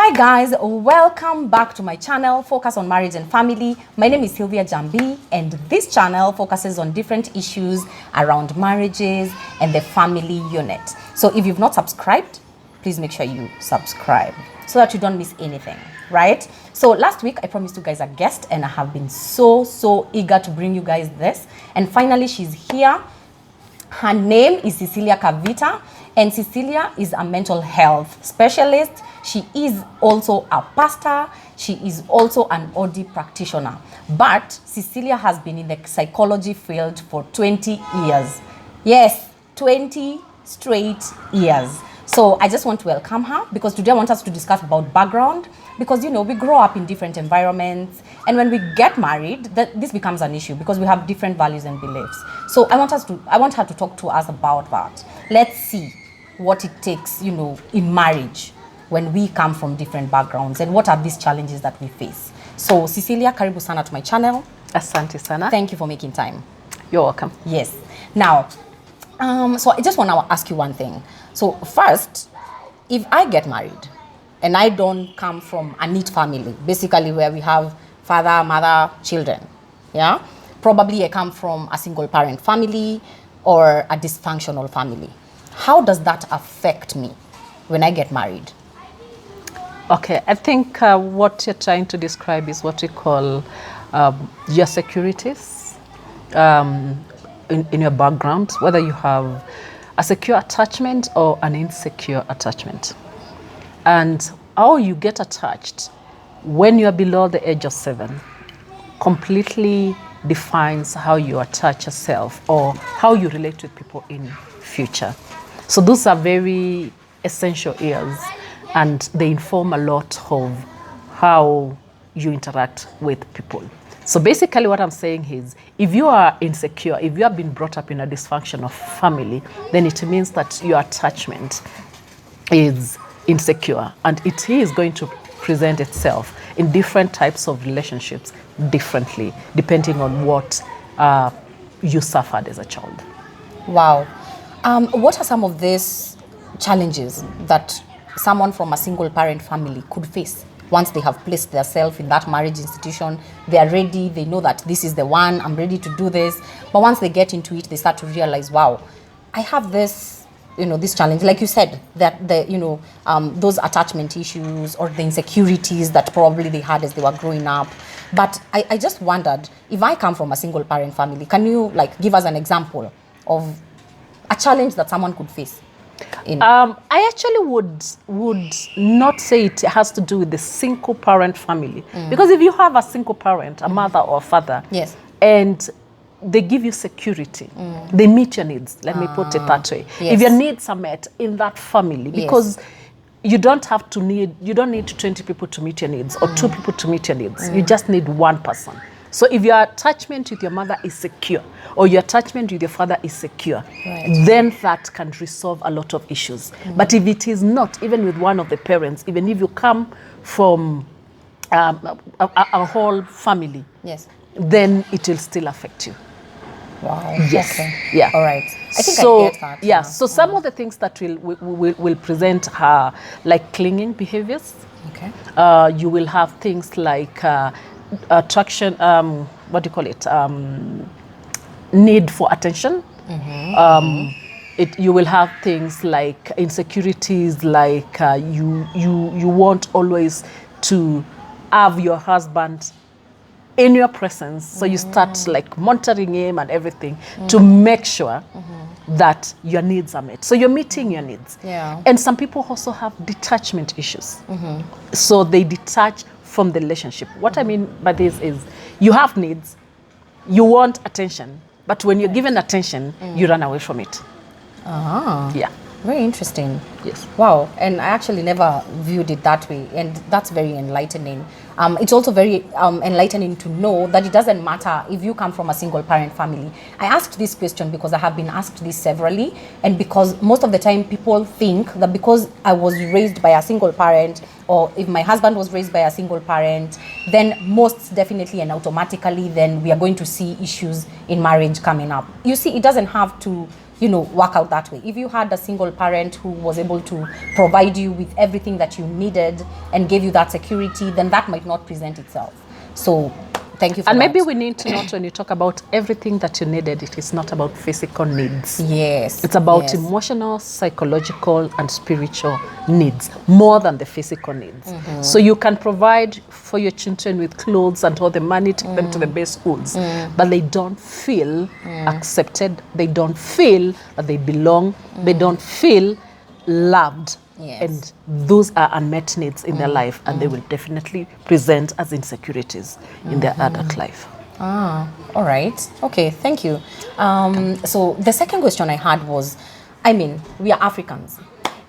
Hi guys, welcome back to my channel, Focus on Marriage and Family. My name is Sylvia Jambi, and this channel focuses on different issues around marriages and the family unit. So if you've not subscribed, please make sure you subscribe so that you don't miss anything, right? So last week I promised you guys a guest, and I have been so eager to bring you guys this. And finally she's here. Her name is Cecilia Kavita, and Cecilia is a mental health specialist. She is also a pastor. She is also an OD practitioner. But Cecilia has been in the psychology field for 20 years. Yes, 20 straight years. So I just want to welcome her, because today I want us to discuss about background, because you know we grow up in different environments, and when we get married, this becomes an issue because we have different values and beliefs. So I want her to talk to us about that. Let's see what it takes, you know, in marriage when we come from different backgrounds, and what are these challenges that we face. So Cecilia, karibu sana to my channel. Asante sana. Thank you for making time. You're welcome. Yes. Now, so I just want to ask you one thing. So first, if I get married and I don't come from a neat family, basically where we have father, mother, children, yeah? Probably I come from a single parent family or a dysfunctional family. How does that affect me when I get married? Okay, I think what you're trying to describe is what we call your securities in your background, whether you have a secure attachment or an insecure attachment. And how you get attached when you're below the age of 7 completely defines how you attach yourself or how you relate with people in future. So those are very essential areas, and they inform a lot of how you interact with people. So basically what I'm saying is, if you are insecure, if you have been brought up in a dysfunctional family, then it means that your attachment is insecure, and it is going to present itself in different types of relationships differently, depending on what you suffered as a child. Wow. What are some of these challenges that someone from a single parent family could face once they have placed themselves in that marriage institution? They are ready, they know that this is the one, I'm ready to do this. But once they get into it, they start to realize, wow, I have this, you know, this challenge. Like you said, that those attachment issues or the insecurities that probably they had as they were growing up. But I just wondered, if I come from a single parent family, can you like give us an example of a challenge that someone could face? I actually would not say it has to do with the single parent family, because if you have a single parent, a mother or a father, yes, and they give you security, they meet your needs. Let me put it that way. Yes. If your needs are met in that family, because you don't need 20 people to meet your needs or 2 people to meet your needs. You just need one person. So if your attachment with your mother is secure, or your attachment with your father is secure, then that can resolve a lot of issues. But if it is not, even with one of the parents, even if you come from a whole family, yes, then it will still affect you. Wow. Yes. Okay. Yeah. All right. I think I get that. Yeah. So some of the things that will present are like clinging behaviors. Okay. You will have things like attraction, what do you call it? Need for attention. You will have things like insecurities, like you want always to have your husband in your presence, so you start like monitoring him and everything to make sure that your needs are met. So you're meeting your needs. Yeah. And some people also have detachment issues. So they detach from the relationship. What I mean by this is, you have needs, you want attention, but when you're given attention, you run away from it. Yeah. Very interesting. Yes. Wow. And I actually never viewed it that way, and that's very enlightening. It's also very enlightening to know that it doesn't matter if you come from a single parent family. I asked this question because I have been asked this severally, and because most of the time people think that because I was raised by a single parent, or if my husband was raised by a single parent, then most definitely and automatically then we are going to see issues in marriage coming up. You see, it doesn't have to work out that way. If you had a single parent who was able to provide you with everything that you needed and gave you that security, then that might not present itself. So thank you for And that. maybe we need to note, when you talk about everything that you needed, it is not about physical needs. Yes. It's about yes. emotional, psychological, and spiritual needs, more than the physical needs. So you can provide for your children with clothes and all the money, take them to the best schools, but they don't feel accepted. They don't feel that they belong. They don't feel loved. Yes. And those are unmet needs in their life, and they will definitely present as insecurities in their adult life. All right. Okay, thank you. So the second question I had was, we are Africans,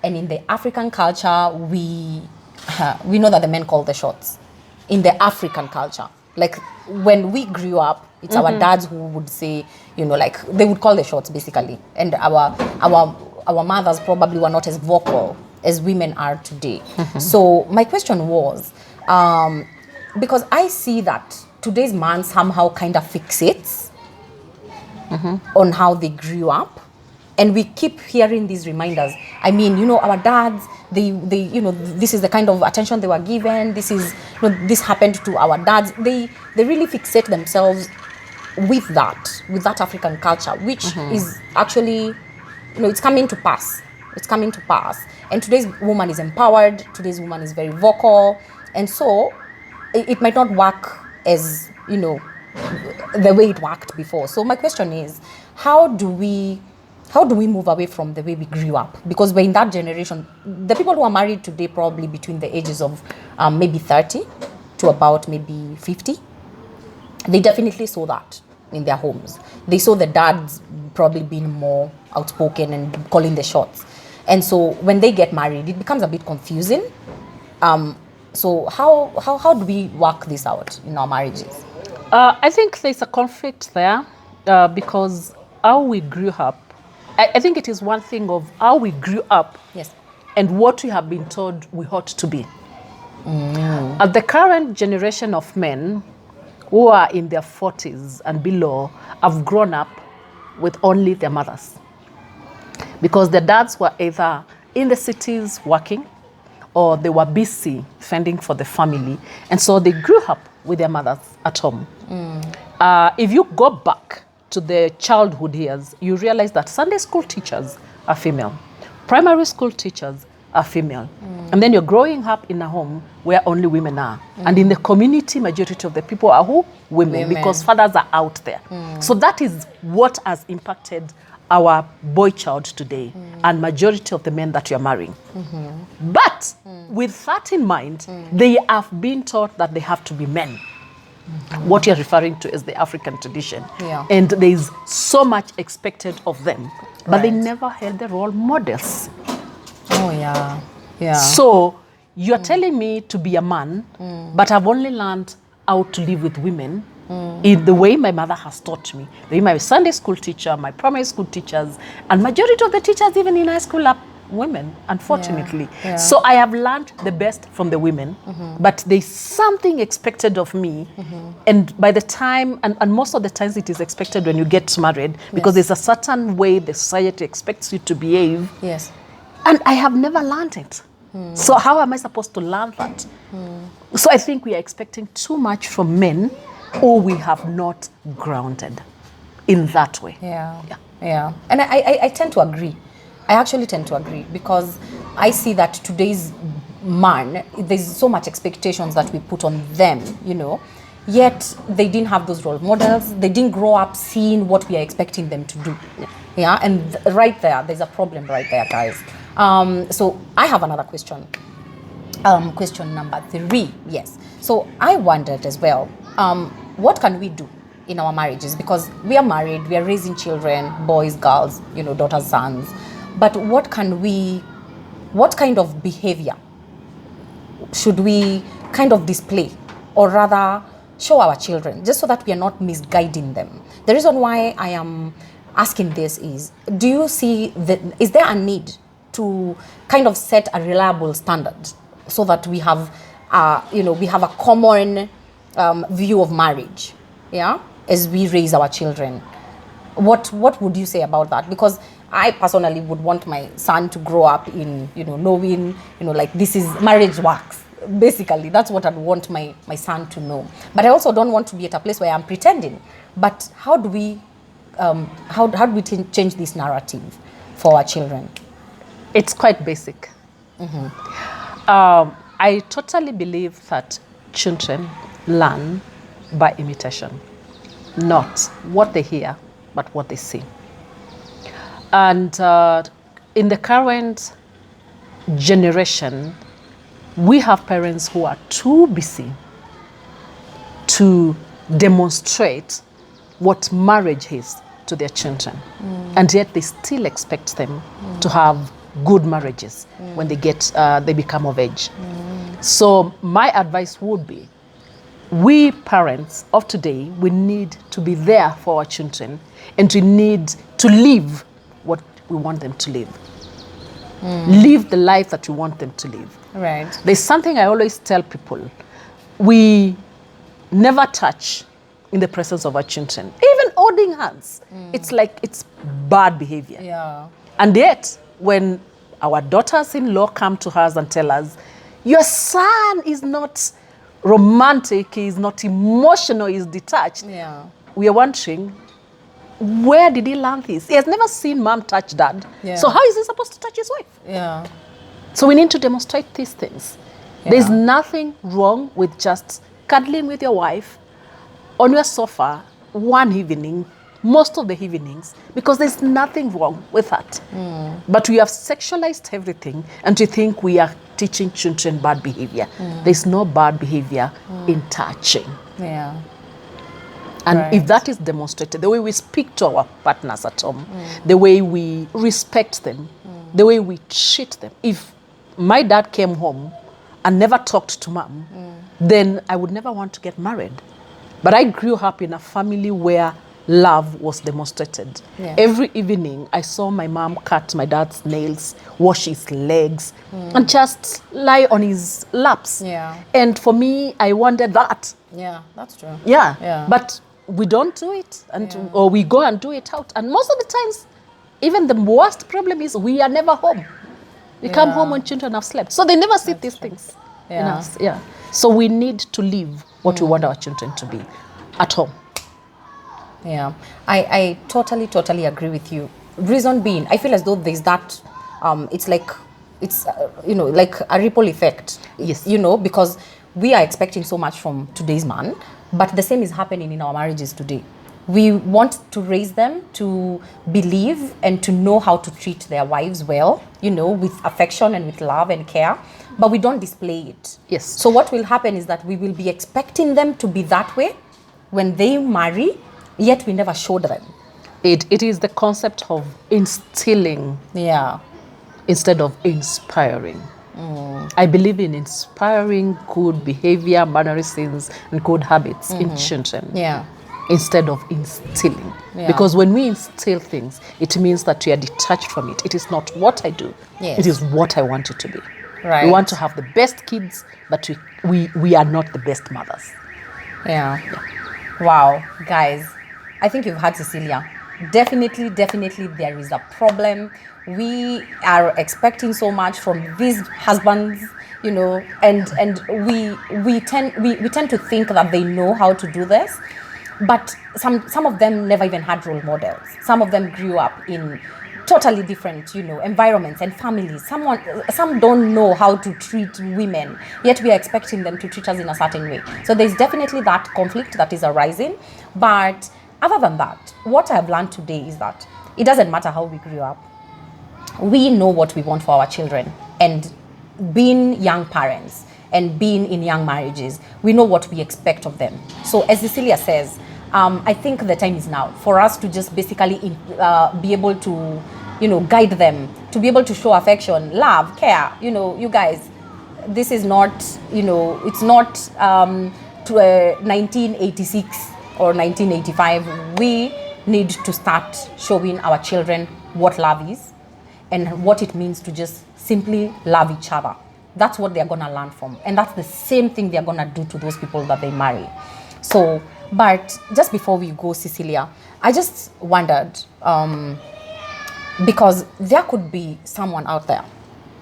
and in the African culture, we know that the men call the shots. In the African culture, like when we grew up, it's our dads who would say, like they would call the shots basically, and our mothers probably were not as vocal as women are today. So my question was, because I see that today's man somehow kind of fixates on how they grew up, and we keep hearing these reminders. Our dads, they this is the kind of attention they were given. This happened to our dads. They really fixate themselves with that African culture, which is actually, it's coming to pass. It's coming to pass. And today's woman is empowered. Today's woman is very vocal. And so it might not work as, the way it worked before. So my question is, how do we move away from the way we grew up? Because we're in that generation. The people who are married today, probably between the ages of maybe 30 to about maybe 50, they definitely saw that in their homes. They saw the dads probably being more outspoken and calling the shots. And so when they get married, it becomes a bit confusing. So how do we work this out in our marriages? I think there's a conflict there because how we grew up, I think it is one thing of how we grew up, Yes. and what we have been told we ought to be. The current generation of men who are in their 40s and below have grown up with only their mothers, because their dads were either in the cities working or they were busy fending for the family, and so they grew up with their mothers at home. If you go back to the childhood years, you realize that Sunday school teachers are female, primary school teachers are female, and then you're growing up in a home where only women are, and in the community, majority of the people are who? Women. Because fathers are out there. So that is what has impacted our boy child today, and majority of the men that you're marrying. But with that in mind, they have been taught that they have to be men. What you're referring to is the African tradition. Yeah. And there is so much expected of them, but they Right. never had the role models. Oh, yeah. Yeah. So you're telling me to be a man, but I've only learned how to live with women in the way my mother has taught me. The way my Sunday school teacher, my primary school teachers, and majority of the teachers even in high school are women, unfortunately. Yeah. So I have learned the best from the women, but there's something expected of me. And by the time, and most of the times it is expected when you get married, because there's a certain way the society expects you to behave. Yes. And I have never learned it. So how am I supposed to learn that? So I think we are expecting too much from men, or we have not grounded in that way. Yeah. And I tend to agree. I actually tend to agree, because I see that today's man, there's so much expectations that we put on them, yet they didn't have those role models. They didn't grow up seeing what we are expecting them to do. Yeah, and right there's a problem right there, guys. So I have another question. Question number 3, yes. So I wondered as well, what can we do in our marriages? Because we are married, we are raising children, boys, girls, daughters, sons. But what kind of behavior should we kind of display, or rather show our children, just so that we are not misguiding them? The reason why I am asking this is, do you see is there a need to kind of set a reliable standard so that we have a common view of marriage, as we raise our children? What would you say about that? Because I personally would want my son to grow up in, knowing, like this is marriage works. Basically, that's what I'd want my son to know. But I also don't want to be at a place where I'm pretending. But how do we change this narrative for our children? It's quite basic. I totally believe that children learn by imitation, not what they hear, but what they see. And in the current generation, we have parents who are too busy to demonstrate what marriage is to their children. And yet they still expect them to have good marriages when they become of age. So my advice would be, we parents of today, we need to be there for our children, and we need to live what we want them to live. Live the life that we want them to live. Right. There's something I always tell people. We never touch in the presence of our children. Even holding hands, it's like it's bad behavior. Yeah. And yet, when our daughters-in-law come to us and tell us, your son is not romantic, he is not emotional, he is detached. Yeah. We are wondering, where did he learn this? He has never seen mom touch dad. Yeah. So how is he supposed to touch his wife? Yeah. So we need to demonstrate these things. Yeah. There's nothing wrong with just cuddling with your wife on your sofa one evening, most of the evenings, because there's nothing wrong with that. But we have sexualized everything, and we think we are teaching children bad behavior. There's no bad behavior in touching. Yeah. And Right. if that is demonstrated, the way we speak to our partners at home, the way we respect them, the way we treat them. If my dad came home and never talked to mom, then I would never want to get married. But I grew up in a family where love was demonstrated. Yeah. Every evening, I saw my mom cut my dad's nails, wash his legs, and just lie on his laps. Yeah. And for me, I wanted that. Yeah, that's true. Yeah. Yeah. But we don't do it, or we go and do it out. And most of the times, even the worst problem is we are never home. We come Yeah. home when children have slept. So they never see these things in Yeah. us. Yeah. So we need to live what we want our children to be at home. Yeah, I totally agree with you. Reason being, I feel as though there's that, it's like a ripple effect. Yes. Because we are expecting so much from today's man, but the same is happening in our marriages today. We want to raise them to believe and to know how to treat their wives well, with affection and with love and care, but we don't display it. Yes. So what will happen is that we will be expecting them to be that way when they marry, yet we never showed them. It is the concept of instilling Yeah. instead of inspiring. I believe in inspiring good behavior, mannerisms, and good habits in children. Yeah. Instead of instilling. Yeah. Because when we instill things, it means that we are detached from it. It is not what I do. Yes. It is what I want it to be. Right. We want to have the best kids, but we are not the best mothers. Yeah. Wow, guys, I think you've heard Cecilia. Definitely there is a problem. We are expecting so much from these husbands, and we tend to think that they know how to do this, but some of them never even had role models. Some of them grew up in totally different, environments and families. Some don't know how to treat women, yet we are expecting them to treat us in a certain way. So there's definitely that conflict that is arising. But other than that, what I've learned today is that it doesn't matter how we grew up. We know what we want for our children, and being young parents and being in young marriages, we know what we expect of them. So as Cecilia says, I think the time is now for us to just basically be able to, guide them, to be able to show affection, love, care. You guys, this is not, it's not 1986 or 1985. We need to start showing our children what love is and what it means to just simply love each other. That's what they're going to learn from. And that's the same thing they're going to do to those people that they marry. So, but just before we go, Cecilia, I just wondered, Because there could be someone out there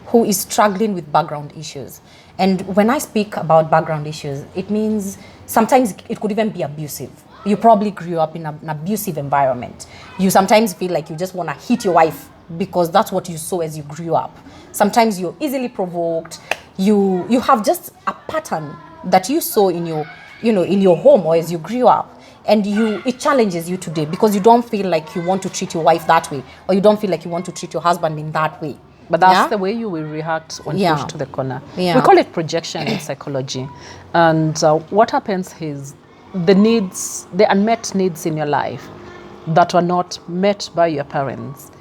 who is struggling with background issues. And when I speak about background issues, it means sometimes it could even be abusive. You probably grew up in an abusive environment. You sometimes feel like you just want to hit your wife because that's what you saw as you grew up. Sometimes you're easily provoked. You have just a pattern that you saw in your, in your home or as you grew up. And it challenges you today because you don't feel like you want to treat your wife that way, or you don't feel like you want to treat your husband in that way. But that's the way you will react when pushed to the corner. Yeah. We call it projection in psychology. And what happens is the unmet needs in your life that were not met by your parents,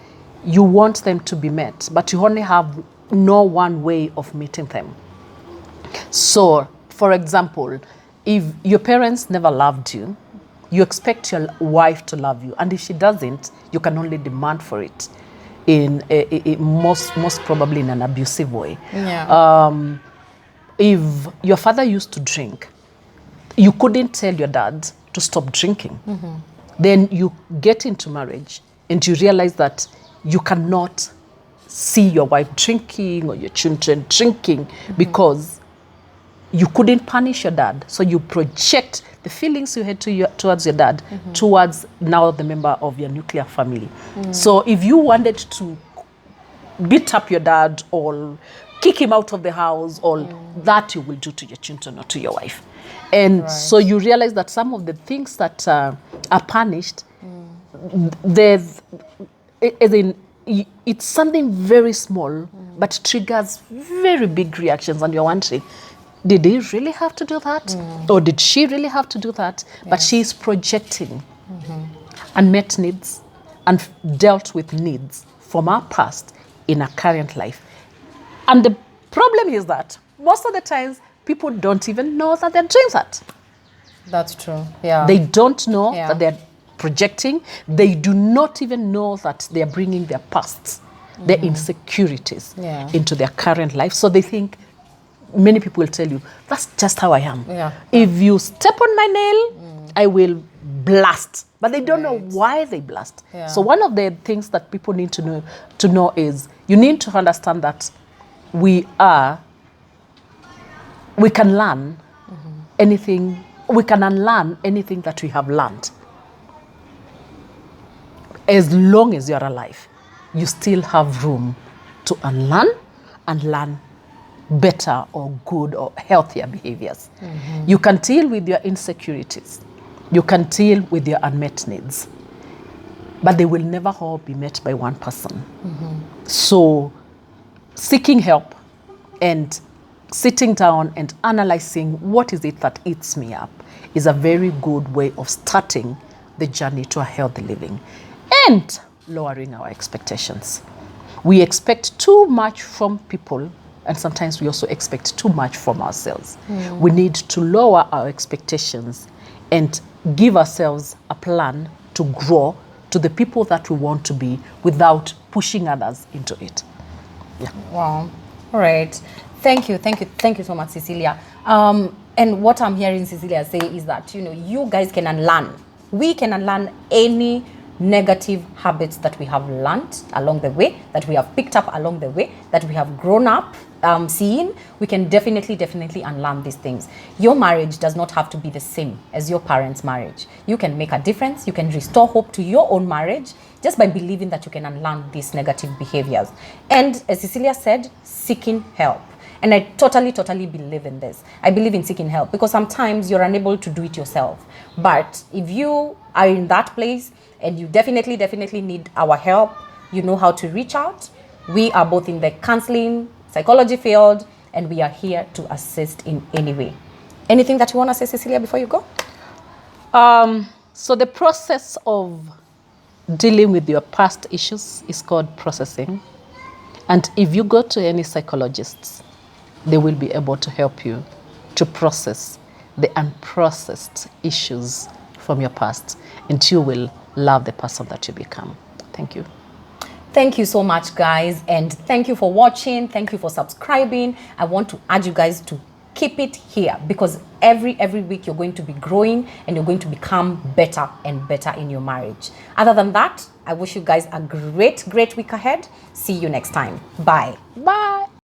you want them to be met, but you only have no one way of meeting them. So, for example, if your parents never loved you, you expect your wife to love you, and if she doesn't, you can only demand for it in most probably in an abusive way. Yeah. If your father used to drink, you couldn't tell your dad to stop drinking. Mm-hmm. Then you get into marriage and you realize that you cannot see your wife drinking or your children drinking because you couldn't punish your dad. So you project the feelings you had towards your dad towards now the member of your nuclear family. So if you wanted to beat up your dad or kick him out of the house, or that you will do to your children or to your wife. And so you realize that some of the things that are punished, it's something very small, but triggers very big reactions, and you're wondering, did he really have to do that? Or did she really have to do that? Yes. But she's projecting unmet needs and dealt with needs from our past in our current life. And the problem is that most of the times, people don't even know that they're doing that. That's true, yeah. They don't know that they're projecting. They do not even know that they're bringing their pasts, their insecurities into their current life. So they think, many people will tell you, that's just how I am. Yeah. If you step on my nail, I will blast. But they don't know why they blast. Yeah. So one of the things that people need to know is, you need to understand that we can learn anything, we can unlearn anything that we have learned. As long as you're alive, you still have room to unlearn and learn better or good or healthier behaviors. You can deal with your insecurities. You can deal with your unmet needs. But they will never all be met by one person. So seeking help and sitting down and analyzing what is it that eats me up is a very good way of starting the journey to a healthy living and lowering our expectations. We expect too much from people, and sometimes we also expect too much from ourselves. We need to lower our expectations and give ourselves a plan to grow to the people that we want to be without pushing others into it. Yeah. Wow. All right. Thank you so much, Cecilia. And what I'm hearing Cecilia say is that, you guys can unlearn. We can unlearn any negative habits that we have learned along the way, that we have picked up along the way, that we have grown up seeing. We can definitely unlearn these things. Your marriage does not have to be the same as your parents' marriage. You can make a difference. You can restore hope to your own marriage just by believing that you can unlearn these negative behaviors. And as Cecilia said, seeking help. And I totally believe in this. I believe in seeking help because sometimes you're unable to do it yourself. But if you are in that place and you definitely need our help, you know how to reach out. We are both in the counseling, psychology field, and we are here to assist in any way. Anything that you want to say, Cecilia, before you go? So the process of dealing with your past issues is called processing. And if you go to any psychologists, they will be able to help you to process the unprocessed issues from your past, and you will love the person that you become. Thank you. Thank you so much, guys, and thank you for watching. Thank you for subscribing. I want to urge you guys to keep it here, because every week you're going to be growing and you're going to become better and better in your marriage. Other than that, I wish you guys a great week ahead. See you next time. Bye. Bye.